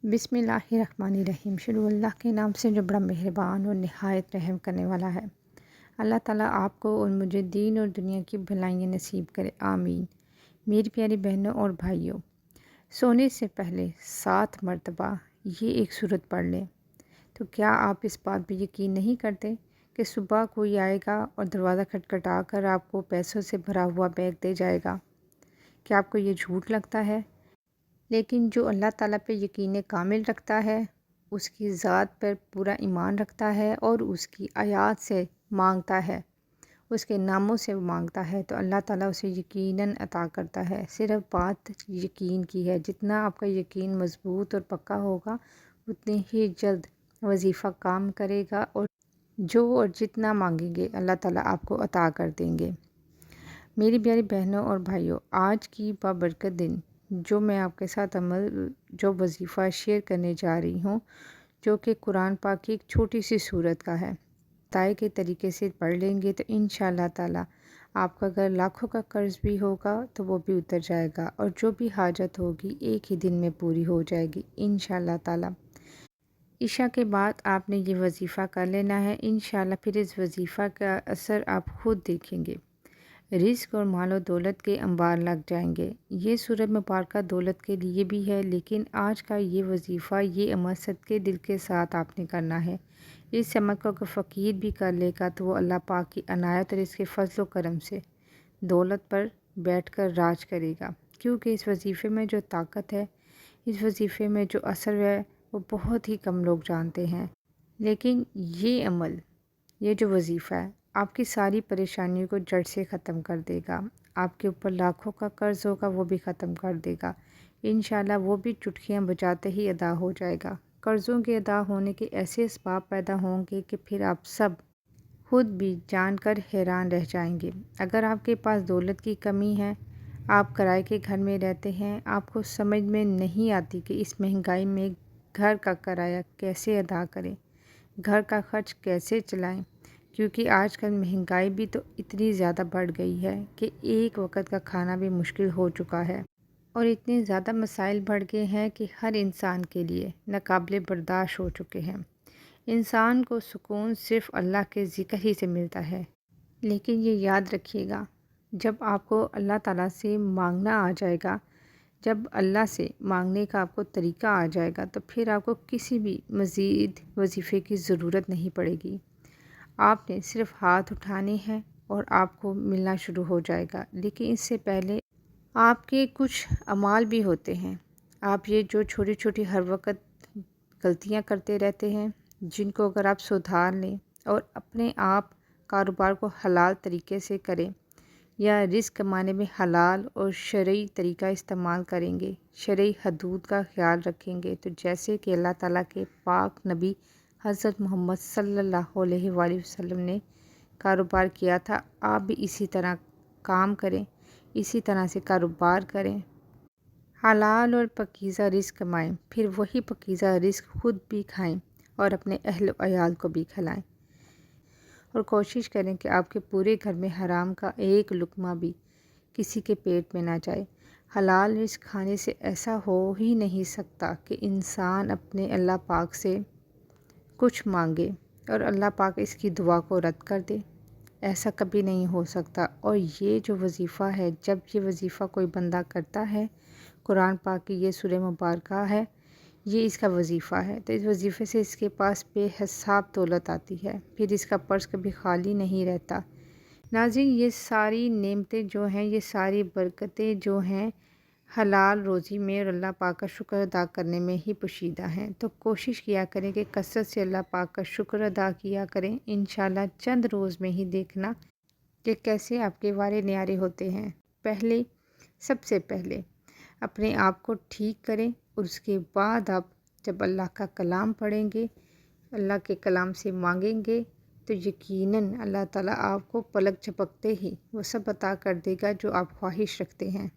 बिस्मिल्लाहिर्रहमानिर्रहीम। शुरू अल्लाह के नाम से जो बड़ा मेहरबान और नहायत रहम करने वाला है। अल्लाह ताला आपको और मुझे दीन और दुनिया की भलाइयाँ नसीब करे, आमीन। मेरी प्यारी बहनों और भाइयों, सोने से पहले 7 मरतबा ये एक सूरत पढ़ लें। तो क्या आप इस बात पर यकीन नहीं करते कि सुबह कोई आएगा और दरवाज़ा खटखटा कर आपको पैसों से भरा हुआ बैग दे जाएगा? क्या आपको ये झूठ लगता है? लेकिन जो अल्लाह ताला पे यकीन कामिल रखता है, उसकी ज़ात पर पूरा ईमान रखता है और उसकी आयात से मांगता है, उसके नामों से मांगता है, तो अल्लाह ताला उसे यकीनन अता करता है। सिर्फ बात यकीन की है। जितना आपका यकीन मज़बूत और पक्का होगा, उतनी ही जल्द वजीफ़ा काम करेगा और जो और जितना मांगेंगे अल्लाह ताला आपको अता कर देंगे। मेरी प्यारी बहनों और भाइयों, आज की बाबरकत दिन जो मैं आपके साथ जो वजीफ़ा शेयर करने जा रही हूँ, जो कि कुरान पाक की एक छोटी सी सूरत का है, ताय के तरीके से पढ़ लेंगे तो इंशाअल्लाह ताला आपका अगर लाखों का कर्ज़ भी होगा तो वो भी उतर जाएगा और जो भी हाजत होगी एक ही दिन में पूरी हो जाएगी इंशाअल्लाह ताला। इशा के बाद आपने ये वजीफ़ा कर लेना है इंशाअल्लाह। फिर इस वजीफ़ा का असर आप खुद देखेंगे। रिज़्क और मालो दौलत के अंबार लग जाएंगे। ये सूरत मुबारक दौलत के लिए भी है, लेकिन आज का ये वजीफ़ा, ये अमल सदके दिल के साथ आपने करना है। इस अमल को अगर फ़कीर भी कर लेगा तो वो अल्लाह पाक की अनायत और इसके फजल व करम से दौलत पर बैठकर राज करेगा, क्योंकि इस वजीफ़े में जो ताकत है, इस वजीफ़े में जो असर है, वो बहुत ही कम लोग जानते हैं। लेकिन ये अमल, ये जो वजीफ़ा है, आपकी सारी परेशानियों को जड़ से ख़त्म कर देगा। आपके ऊपर लाखों का कर्ज़ होगा, वो भी ख़त्म कर देगा इंशाअल्लाह। वो भी चुटकियाँ बजाते ही अदा हो जाएगा। कर्ज़ों के अदा होने के ऐसे असबाब पैदा होंगे कि फिर आप सब खुद भी जानकर हैरान रह जाएंगे। अगर आपके पास दौलत की कमी है, आप किराए के घर में रहते हैं, आपको समझ में नहीं आती कि इस महंगाई में घर का किराया कैसे अदा करें, घर का खर्च कैसे चलाएं, क्योंकि आजकल महंगाई भी तो इतनी ज़्यादा बढ़ गई है कि एक वक्त का खाना भी मुश्किल हो चुका है और इतने ज़्यादा मसाइल बढ़ गए हैं कि हर इंसान के लिए नाकाबिले बर्दाश्त हो चुके हैं। इंसान को सुकून सिर्फ़ अल्लाह के ज़िक्र ही से मिलता है। लेकिन ये याद रखिएगा, जब आपको अल्लाह ताला से मांगना आ जाएगा, जब अल्लाह से मांगने का आपको तरीका आ जाएगा, तो फिर आपको किसी भी मज़ीद वजीफ़े की ज़रूरत नहीं पड़ेगी। आपने सिर्फ़ हाथ उठाने हैं और आपको मिलना शुरू हो जाएगा। लेकिन इससे पहले आपके कुछ अमाल भी होते हैं। आप ये जो छोटी छोटी हर वक्त गलतियां करते रहते हैं, जिनको अगर आप सुधार लें और अपने आप कारोबार को हलाल तरीके से करें या रिस्क कमाने में हलाल और शरई तरीका इस्तेमाल करेंगे, शरई हदूद का ख्याल रखेंगे, तो जैसे कि अल्लाह ताला के पाक नबी हज़रत मोहम्मद सल्लल्लाहु अलैहि वसल्लम ने कारोबार किया था, आप भी इसी तरह काम करें, इसी तरह से कारोबार करें, हलाल और पकीज़ा रिस्क कमाएं, फिर वही पकीज़ा रिस्क खुद भी खाएं और अपने अहल अयाल को भी खिलाएं। और कोशिश करें कि आपके पूरे घर में हराम का एक लुक़मा भी किसी के पेट में ना जाए। हलाल रिस्क खाने से ऐसा हो ही नहीं सकता कि इंसान अपने अल्लाह पाक से कुछ मांगे और अल्लाह पाक इसकी दुआ को रद्द कर दे। ऐसा कभी नहीं हो सकता। और ये जो वजीफ़ा है, जब ये वजीफ़ा कोई बंदा करता है, कुरान पाक की ये सूरह मुबारक है, ये इसका वजीफ़ा है, तो इस वजीफ़े से इसके पास बेहिसाब दौलत आती है, फिर इसका पर्स कभी खाली नहीं रहता। नाज़रीन, ये सारी नेमतें जो हैं, ये सारी बरकतें जो हैं, हलाल रोज़ी में और अल्लाह पाक का शुक्र अदा करने में ही पोशीदा हैं। तो कोशिश किया करें कि कसरत से अल्लाह पाक का शुक्र अदा किया करें। इंशाअल्लाह चंद रोज़ में ही देखना कि कैसे आपके वारे न्यारे होते हैं। सबसे पहले अपने आप को ठीक करें और उसके बाद आप जब अल्लाह का कलाम पढ़ेंगे, अल्लाह के कलाम से मांगेंगे, तो यकीनन अल्लाह ताला आपको पलक झपकते ही वो सब अता कर देगा जो आप ख्वाहिश रखते हैं।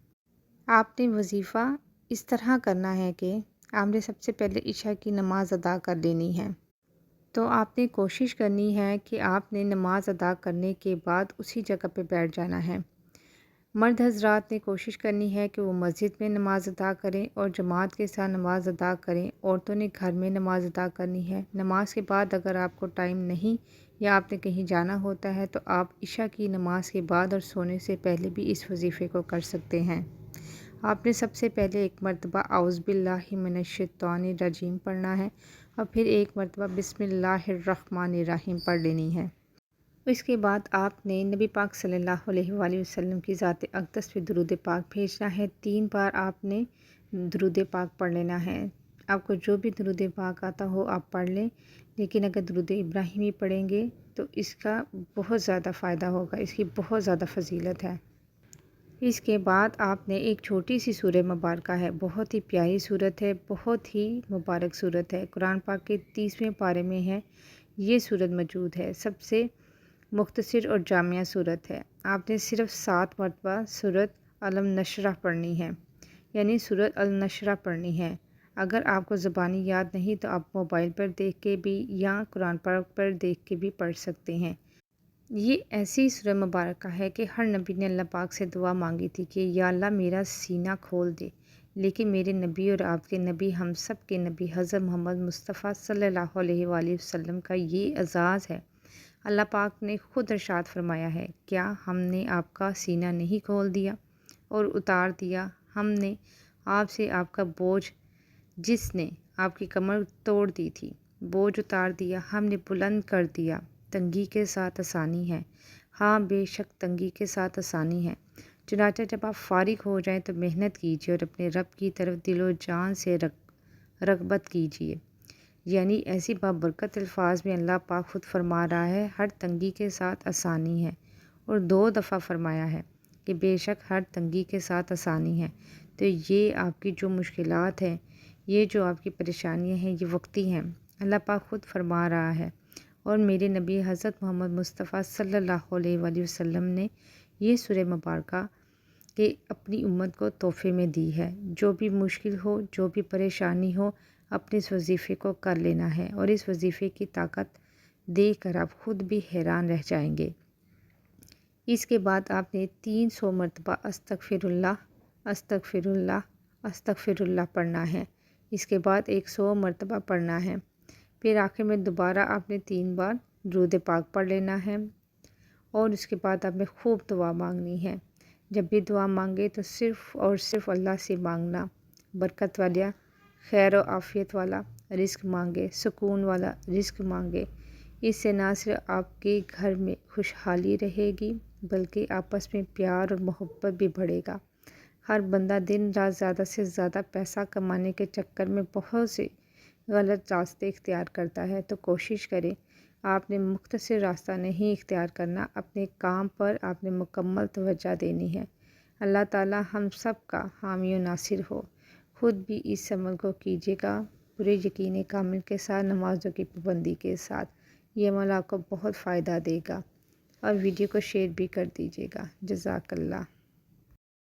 आपने वजीफ़ा इस तरह करना है कि आपने सबसे पहले इशा की नमाज़ अदा कर लेनी है। तो आपने कोशिश करनी है कि आपने नमाज़ अदा करने के बाद उसी जगह पे बैठ जाना है। مرد حضرات نے کوشش کرنی ہے کہ وہ مسجد میں نماز ادا کریں اور جماعت کے ساتھ نماز ادا کریں۔ عورتوں نے گھر میں نماز ادا کرنی ہے۔ نماز کے بعد اگر آپ کو ٹائم نہیں یا آپ نے کہیں جانا ہوتا ہے تو آپ عشاء کی نماز کے بعد اور سونے سے پہلے بھی اس وظیفے کو کر سکتے ہیں۔ آپ نے سب سے پہلے ایک مرتبہ اعوذ باللہ من الشیطان الرجیم پڑھنا ہے اور پھر ایک مرتبہ بسم اللہ الرحمن الرحیم پڑھ لینی ہے۔ اس کے بعد آپ نے نبی پاک صلی اللہ علیہ وآلہ وسلم کی ذات اقدس پہ درود پاک بھیجنا ہے۔ 3 بار آپ نے درود پاک پڑھ لینا ہے۔ آپ کو جو بھی درود پاک آتا ہو آپ پڑھ لیں، لیکن اگر درود ابراہیمی پڑھیں گے تو اس کا بہت زیادہ فائدہ ہوگا، اس کی بہت زیادہ فضیلت ہے۔ اس کے بعد آپ نے ایک چھوٹی سی سورہ مبارکہ ہے، بہت ہی پیاری سورت ہے، بہت ہی مبارک سورت ہے، قرآن پاک کے 30ویں پارے میں ہے یہ سورت موجود ہے۔ سب سے مختصر اور جامعہ سورت ہے۔ آپ نے صرف 7 مرتبہ سورت الم نشرح پڑھنی ہے، یعنی سورت النشرح پڑھنی ہے۔ اگر آپ کو زبانی یاد نہیں تو آپ موبائل پر دیکھ کے بھی یا قرآن پاک پر دیکھ کے بھی پڑھ سکتے ہیں۔ یہ ایسی سورہ مبارکہ ہے کہ ہر نبی نے اللہ پاک سے دعا مانگی تھی کہ یا اللہ میرا سینہ کھول دے، لیکن میرے نبی اور آپ کے نبی، ہم سب کے نبی حضرت محمد مصطفیٰ صلی اللہ علیہ وآلہ وسلم کا یہ اعزاز ہے۔ اللہ پاک نے خود ارشاد فرمایا ہے، کیا ہم نے آپ کا سینہ نہیں کھول دیا اور اتار دیا؟ ہم نے آپ سے آپ کا بوجھ، جس نے آپ کی کمر توڑ دی تھی، بوجھ اتار دیا، ہم نے بلند کر دیا۔ تنگی کے ساتھ آسانی ہے، ہاں بے شک تنگی کے ساتھ آسانی ہے۔ چنانچہ جب آپ فارغ ہو جائیں تو محنت کیجیے اور اپنے رب کی طرف دل و جان سے رغبت کیجیے۔ یعنی ایسی بابرکت الفاظ میں اللہ پاک خود فرما رہا ہے، ہر تنگی کے ساتھ آسانی ہے، اور 2 دفعہ فرمایا ہے کہ بے شک ہر تنگی کے ساتھ آسانی ہے۔ تو یہ آپ کی جو مشکلات ہیں، یہ جو آپ کی پریشانیاں ہیں، یہ وقتی ہیں، اللہ پاک خود فرما رہا ہے۔ اور میرے نبی حضرت محمد مصطفیٰ صلی اللہ علیہ وآلہ وسلم نے یہ سورہ مبارکہ کہ اپنی امت کو تحفے میں دی ہے۔ جو بھی مشکل ہو، جو بھی پریشانی ہو، اپنے اس وظیفے کو کر لینا ہے، اور اس وظیفے کی طاقت دیکھ کر آپ خود بھی حیران رہ جائیں گے۔ اس کے بعد آپ نے 300 مرتبہ استغفر اللہ، استغفر اللہ، استغفر اللہ پڑھنا ہے۔ اس کے بعد 100 مرتبہ پڑھنا ہے۔ پھر آخر میں دوبارہ آپ نے 3 بار درود پاک پڑھ لینا ہے، اور اس کے بعد آپ نے خوب دعا مانگنی ہے۔ جب بھی دعا مانگے تو صرف اور صرف اللہ سے مانگنا، برکت والا، خیر و عافیت والا رزق مانگے، سکون والا رزق مانگے۔ اس سے نہ صرف آپ کے گھر میں خوشحالی رہے گی بلکہ آپس میں پیار اور محبت بھی بڑھے گا۔ ہر بندہ دن رات زیادہ سے زیادہ پیسہ کمانے کے چکر میں بہت سے غلط راستے اختیار کرتا ہے، تو کوشش کریں آپ نے مختصر راستہ نہیں اختیار کرنا، اپنے کام پر آپ نے مکمل توجہ دینی ہے۔ اللہ تعالی ہم سب کا حامی و ناصر ہو۔ خود بھی اس عمل کو کیجیے گا پورے یقین کامل کے ساتھ، نمازوں کی پابندی کے ساتھ۔ یہ عمل آپ کو بہت فائدہ دے گا، اور ویڈیو کو شیئر بھی کر دیجیے گا۔ جزاک اللہ۔